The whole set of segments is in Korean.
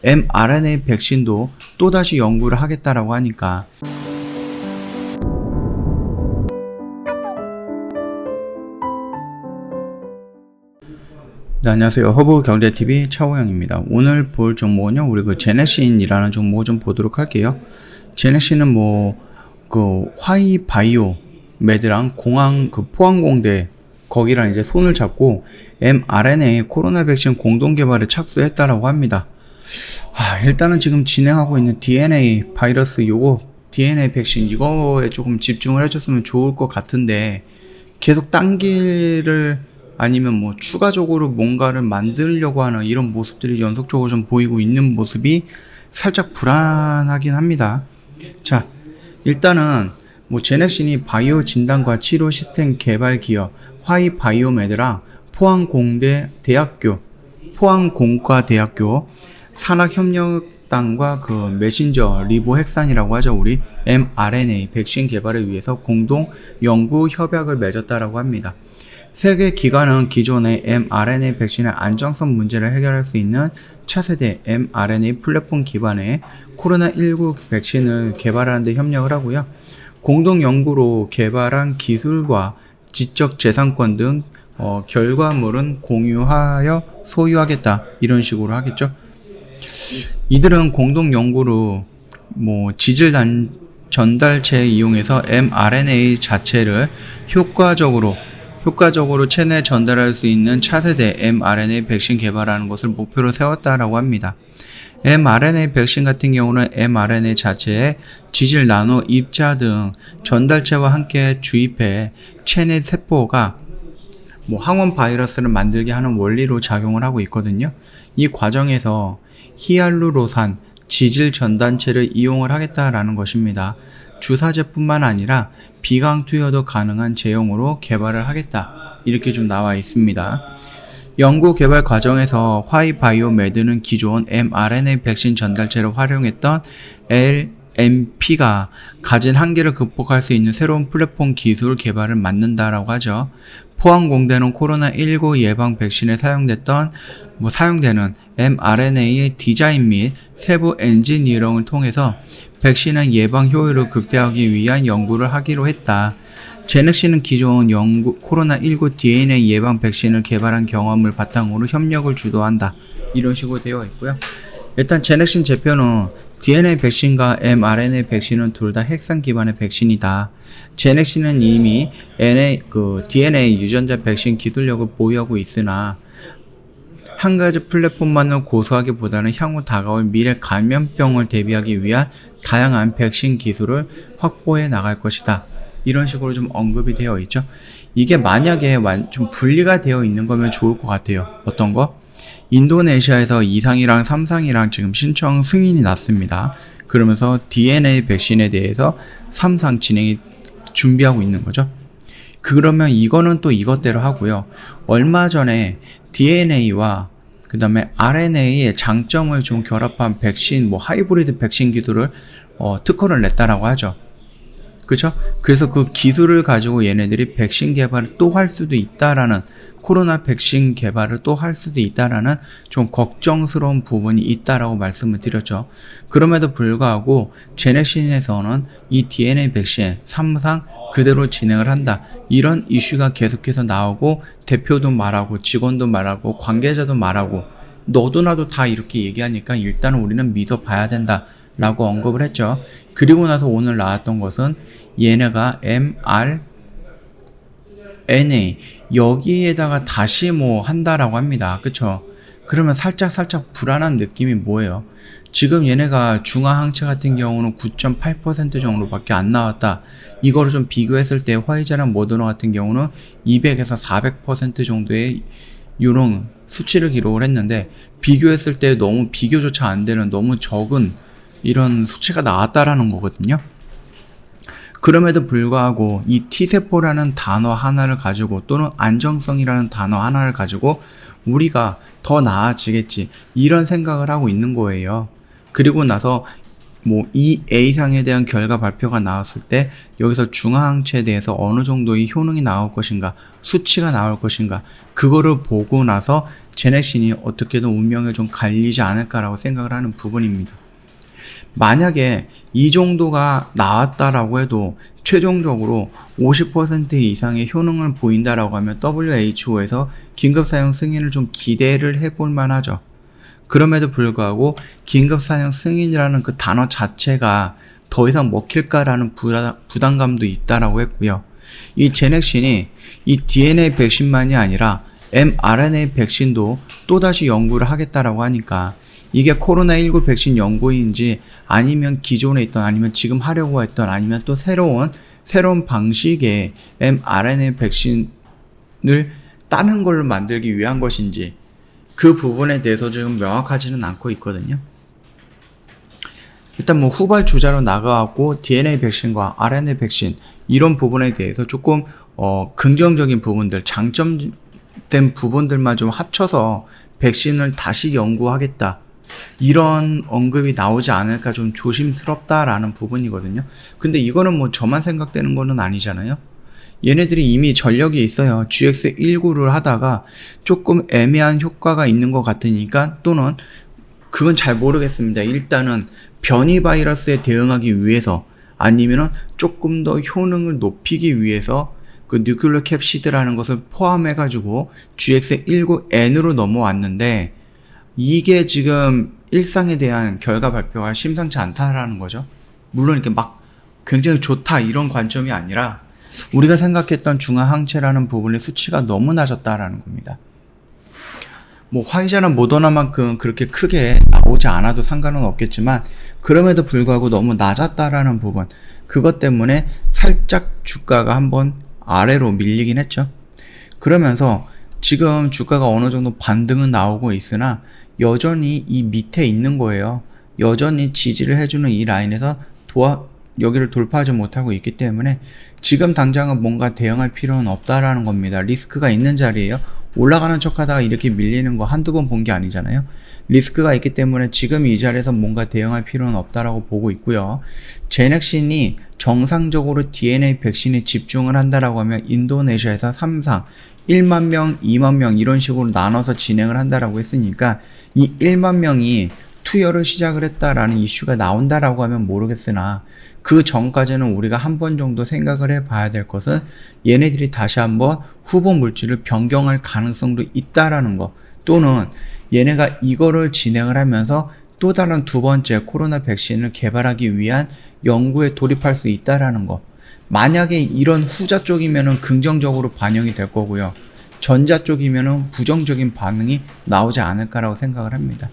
mRNA 백신도 또다시 연구를 하겠다라고 하니까. 네, 안녕하세요. 허브경제TV 차호영입니다. 오늘 볼 종목은요, 우리 제넥신이라는 종목을 좀 보도록 할게요. 제넥신은 화이바이오 매드랑 공항 포항공대 거기랑 이제 손을 잡고 mRNA 코로나 백신 공동 개발에 착수했다라고 합니다. 일단은 지금 진행하고 있는 DNA 바이러스 DNA 백신 이거에 조금 집중을 해줬으면 좋을 것 같은데 계속 당기를 아니면 추가적으로 뭔가를 만들려고 하는 이런 모습들이 연속적으로 좀 보이고 있는 모습이 살짝 불안하긴 합니다. 자, 일단은 제넥신이 바이오 진단과 치료 시스템 개발 기업 화이바이오메드랑 포항공과대학교 산학협력단과 메신저 리보핵산이라고 하죠. 우리 mRNA 백신 개발을 위해서 공동 연구 협약을 맺었다라고 합니다. 세계 기관은 기존의 mRNA 백신의 안정성 문제를 해결할 수 있는 차세대 mRNA 플랫폼 기반의 코로나19 백신을 개발하는 데 협력을 하고요. 공동 연구로 개발한 기술과 지적 재산권 등 결과물은 공유하여 소유하겠다. 이런 식으로 하겠죠. 이들은 공동 연구로 지질 전달체를 이용해서 mRNA 자체를 효과적으로 체내에 전달할 수 있는 차세대 mRNA 백신 개발하는 것을 목표로 세웠다라고 합니다. mRNA 백신 같은 경우는 mRNA 자체에 지질 나노 입자 등 전달체와 함께 주입해 체내 세포가 항원 바이러스를 만들게 하는 원리로 작용을 하고 있거든요. 이 과정에서 히알루로산 지질 전단체를 이용을 하겠다라는 것입니다. 주사제뿐만 아니라 비강 투여도 가능한 제형으로 개발을 하겠다. 이렇게 좀 나와 있습니다. 연구 개발 과정에서 화이바이오메드는 기존 mRNA 백신 전달체를 활용했던 LNP가 가진 한계를 극복할 수 있는 새로운 플랫폼 기술 개발을 맡는다라고 하죠. 포항공대는 코로나19 예방 백신에 사용되는 mRNA의 디자인 및 세부 엔지니어링을 통해서 백신의 예방 효율을 극대화하기 위한 연구를 하기로 했다. 제넥신은 기존 코로나19 DNA 예방 백신을 개발한 경험을 바탕으로 협력을 주도한다. 이런 식으로 되어 있고요. 일단 제넥신 제표는 DNA 백신과 mRNA 백신은 둘 다 핵산 기반의 백신이다. 제넥신은 이미 DNA 유전자 백신 기술력을 보유하고 있으나 한 가지 플랫폼만을 고수하기보다는 향후 다가올 미래 감염병을 대비하기 위한 다양한 백신 기술을 확보해 나갈 것이다. 이런 식으로 좀 언급이 되어 있죠. 이게 만약에 좀 분리가 되어 있는 거면 좋을 것 같아요. 어떤 거? 인도네시아에서 2상이랑 3상이랑 지금 신청 승인이 났습니다. 그러면서 DNA 백신에 대해서 3상 준비하고 있는 거죠. 그러면 이거는 또 이것대로 하고요. 얼마 전에 DNA와 그 다음에 RNA의 장점을 좀 결합한 백신, 하이브리드 백신 기술을 특허를 냈다라고 하죠. 그쵸? 그래서 그 기술을 가지고 얘네들이 백신 개발을 또 할 수도 있다라는, 코로나 백신 개발을 또 할 수도 있다라는 좀 걱정스러운 부분이 있다라고 말씀을 드렸죠. 그럼에도 불구하고 제넥신에서는 이 DNA 백신 3상 그대로 진행을 한다. 이런 이슈가 계속해서 나오고 대표도 말하고 직원도 말하고 관계자도 말하고 너도 나도 다 이렇게 얘기하니까 일단 우리는 믿어봐야 된다. 라고 언급을 했죠. 그리고 나서 오늘 나왔던 것은 얘네가 mRNA 여기에다가 다시 한다라고 합니다. 그쵸? 그러면 살짝 불안한 느낌이 뭐예요? 지금 얘네가 중화항체 같은 경우는 9.8% 정도밖에 안 나왔다. 이거를 좀 비교했을 때 화이자랑 모더나 같은 경우는 200에서 400% 정도의 이런 수치를 기록을 했는데 비교했을 때 너무 비교조차 안 되는 너무 적은 이런 수치가 나왔다라는 거거든요. 그럼에도 불구하고 이 T세포라는 단어 하나를 가지고 또는 안정성이라는 단어 하나를 가지고 우리가 더 나아지겠지 이런 생각을 하고 있는 거예요. 그리고 나서 뭐 이 A상에 대한 결과 발표가 나왔을 때 여기서 중화항체에 대해서 어느 정도의 효능이 나올 것인가, 수치가 나올 것인가, 그거를 보고 나서 제넥신이 어떻게든 운명을 좀 갈리지 않을까라고 생각을 하는 부분입니다. 만약에 이 정도가 나왔다라고 해도 최종적으로 50% 이상의 효능을 보인다라고 하면 WHO에서 긴급 사용 승인을 좀 기대를 해볼 만하죠. 그럼에도 불구하고 긴급 사용 승인이라는 그 단어 자체가 더 이상 먹힐까라는 부담감도 있다라고 했고요. 이 제넥신이 이 DNA 백신만이 아니라 mRNA 백신도 또다시 연구를 하겠다라고 하니까 이게 코로나19 백신 연구인지 아니면 기존에 있던, 아니면 지금 하려고 했던, 아니면 또 새로운 방식의 mRNA 백신을 다른 걸로 만들기 위한 것인지 그 부분에 대해서 지금 명확하지는 않고 있거든요. 일단 뭐 후발 주자로 나가고 DNA 백신과 RNA 백신 이런 부분에 대해서 조금 긍정적인 부분들, 장점된 부분들만 좀 합쳐서 백신을 다시 연구하겠다, 이런 언급이 나오지 않을까 좀 조심스럽다라는 부분이거든요. 근데 이거는 뭐 저만 생각되는 거는 아니잖아요. 얘네들이 이미 전력이 있어요. GX19를 하다가 조금 애매한 효과가 있는 것 같으니까, 또는 그건 잘 모르겠습니다. 일단은 변이 바이러스에 대응하기 위해서, 아니면은 조금 더 효능을 높이기 위해서 그 뉴클레오 캡시드라는 것을 포함해가지고 GX19N으로 넘어왔는데, 이게 지금 일상에 대한 결과 발표가 심상치 않다라는 거죠. 물론 이렇게 막 굉장히 좋다 이런 관점이 아니라 우리가 생각했던 중화항체라는 부분의 수치가 너무 낮았다라는 겁니다. 뭐 화이자나 모더나만큼 그렇게 크게 나오지 않아도 상관은 없겠지만, 그럼에도 불구하고 너무 낮았다라는 부분, 그것 때문에 살짝 주가가 한번 아래로 밀리긴 했죠. 그러면서 지금 주가가 어느 정도 반등은 나오고 있으나 여전히 이 밑에 있는 거예요. 여전히 지지를 해주는 이 라인에서 여기를 돌파하지 못하고 있기 때문에 지금 당장은 뭔가 대응할 필요는 없다라는 겁니다. 리스크가 있는 자리예요. 올라가는 척 하다가 이렇게 밀리는 거 한두 번 본 게 아니잖아요. 리스크가 있기 때문에 지금 이 자리에서 뭔가 대응할 필요는 없다라고 보고 있고요. 제넥신이 정상적으로 DNA 백신에 집중을 한다라고 하면 인도네시아에서 3상 1만 명, 2만 명 이런 식으로 나눠서 진행을 한다라고 했으니까 이 1만 명이 투여를 시작을 했다라는 이슈가 나온다라고 하면 모르겠으나, 그 전까지는 우리가 한 번 정도 생각을 해봐야 될 것은 얘네들이 다시 한번 후보 물질을 변경할 가능성도 있다라는 거, 또는 얘네가 이거를 진행을 하면서 또 다른 두 번째 코로나 백신을 개발하기 위한 연구에 돌입할 수 있다라는 거. 만약에 이런 후자 쪽이면은 긍정적으로 반영이 될 거고요. 전자 쪽이면은 부정적인 반응이 나오지 않을까라고 생각을 합니다.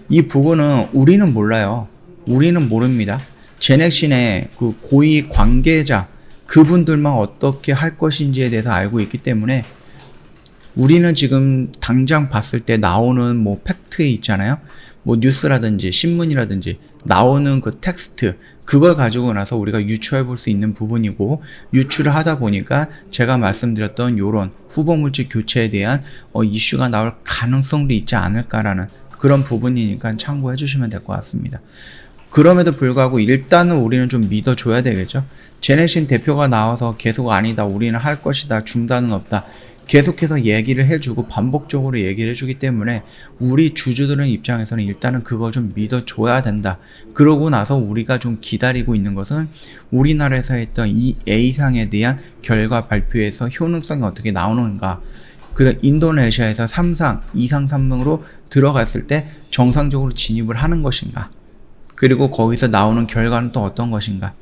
이 부분은 우리는 몰라요. 우리는 모릅니다. 제넥신의 그 고위 관계자, 그분들만 어떻게 할 것인지에 대해서 알고 있기 때문에 우리는 지금 당장 봤을 때 나오는 뭐 팩트 있잖아요. 뭐 뉴스라든지 신문이라든지 나오는 그 텍스트, 그걸 가지고 나서 우리가 유추해 볼 수 있는 부분이고, 유추를 하다 보니까 제가 말씀드렸던 요런 후보 물질 교체에 대한 이슈가 나올 가능성도 있지 않을까라는 그런 부분이니까 참고해 주시면 될 것 같습니다. 그럼에도 불구하고 일단은 우리는 좀 믿어줘야 되겠죠. 제넥신 대표가 나와서 계속 아니다, 우리는 할 것이다, 중단은 없다, 계속해서 얘기를 해주고 반복적으로 얘기를 해주기 때문에 우리 주주들의 입장에서는 일단은 그거 좀 믿어줘야 된다. 그러고 나서 우리가 좀 기다리고 있는 것은 우리나라에서 했던 이 A상에 대한 결과 발표에서 효능성이 어떻게 나오는가, 그 인도네시아에서 3상, 2상 3등으로 들어갔을 때 정상적으로 진입을 하는 것인가, 그리고 거기서 나오는 결과는 또 어떤 것인가,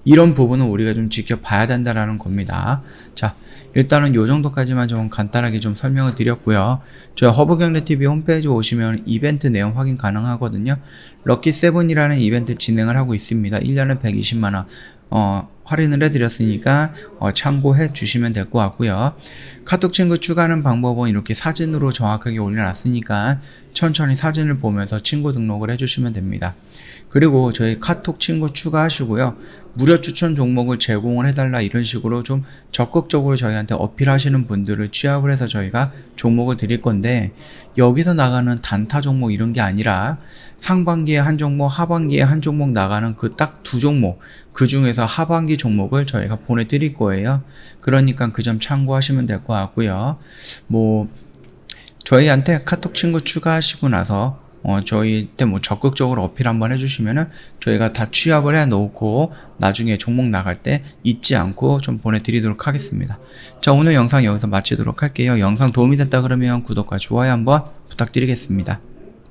이런 부분은 우리가 좀 지켜봐야 된다라는 겁니다. 자, 일단은 요 정도까지만 좀 간단하게 좀 설명을 드렸고요. 저희 허브경제TV 홈페이지 오시면 이벤트 내용 확인 가능하거든요. 럭키7이라는 이벤트 진행을 하고 있습니다. 1년에 120만원. 할인을 해드렸으니까 참고해 주시면 될 것 같고요. 카톡 친구 추가하는 방법은 이렇게 사진으로 정확하게 올려놨으니까 천천히 사진을 보면서 친구 등록을 해주시면 됩니다. 그리고 저희 카톡 친구 추가하시고요. 무료 추천 종목을 제공을 해달라 이런 식으로 좀 적극적으로 저희한테 어필하시는 분들을 취합을 해서 저희가 종목을 드릴 건데, 여기서 나가는 단타 종목 이런 게 아니라 상반기에 한 종목, 하반기에 한 종목 나가는 그 딱 두 종목, 그 중에서 하반기 종목을 저희가 보내드릴 거예요. 그러니까 그 점 참고하시면 될 것 같고요. 저희한테 카톡 친구 추가하시고 나서 저희한테 적극적으로 어필 한번 해주시면은 저희가 다 취합을 해 놓고 나중에 종목 나갈 때 잊지 않고 좀 보내드리도록 하겠습니다. 자, 오늘 영상 여기서 마치도록 할게요. 영상 도움이 됐다 그러면 구독과 좋아요 한번 부탁드리겠습니다.